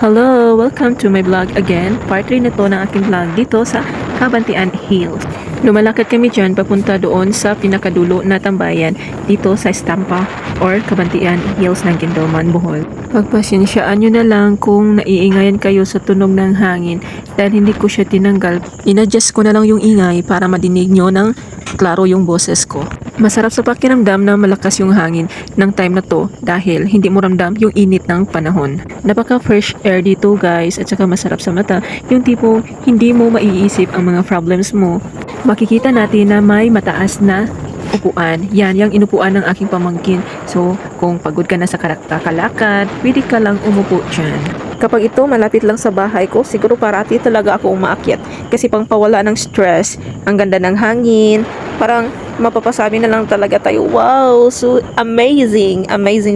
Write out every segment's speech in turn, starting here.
Hello! Welcome to my vlog again. Part 3 na to ng aking vlog dito sa Cabantian Hills. Lumalakad kami dyan papunta doon sa pinakadulo na tambayan dito sa Estampa or Cabantian Hills ng Guindoman, Bohol. Pagpasensyaan nyo na lang kung naiingayan kayo sa tunog ng hangin dahil hindi ko siya tinanggal. Inadjust ko na lang yung ingay para madinig nyo ng klaro yung boses ko. Masarap sa pakiramdam na malakas yung hangin ng time na to dahil hindi mo ramdam yung init ng panahon. Napaka fresh air dito guys at saka masarap sa mata. Yung tipo hindi mo maiisip ang mga problems mo. Makikita natin na may mataas na upuan. Yan, yung inupuan ng aking pamangkin. So, kung pagod ka na sa kalakad, pwede ka lang umupo dyan. Kapag ito malapit lang sa bahay ko, siguro parati talaga ako umaakyat. Kasi pang pawala ng stress, ang ganda ng hangin, parang mapapasabi na lang talaga tayo, wow, so amazing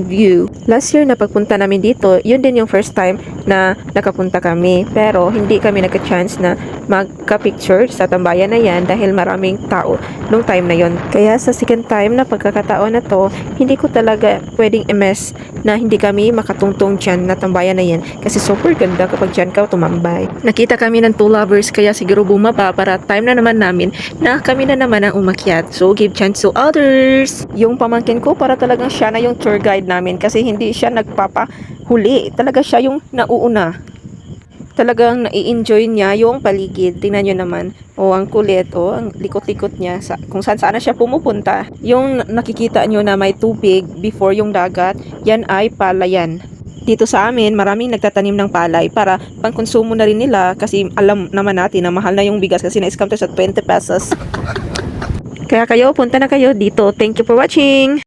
view. Last year na pagpunta namin dito, yun din yung first time na nakapunta kami. Pero hindi kami nagka-chance na magka-picture sa tambayan na yan dahil maraming tao nung time na yon. Kaya sa second time na pagkakataon na to, hindi ko talaga pwedeng i-mess na hindi kami makatungtong dyan na tambayan na yan. Kasi super ganda kapag dyan ka tumambay. Nakita kami ng two lovers kaya siguro bumaba para time na naman namin na kami na naman ang umakyat. So give chance to others. Yung pamangkin ko para talagang siya na yung tour guide namin kasi hindi siya nagpapahuli. Talaga siya yung nauuna. Talagang nai-enjoy niya yung paligid. Tingnan nyo naman. O, ang kulit. O, ang likot-likot niya. Kung saan siya pumupunta. Yung nakikita nyo na may tubig before yung dagat, yan ay palayan. Dito sa amin, maraming nagtatanim ng palay para pangkonsumo na rin nila kasi alam naman natin na mahal na yung bigas kasi na-scam to sa 20 pesos. Kaya kayo, punta na kayo dito. Thank you for watching!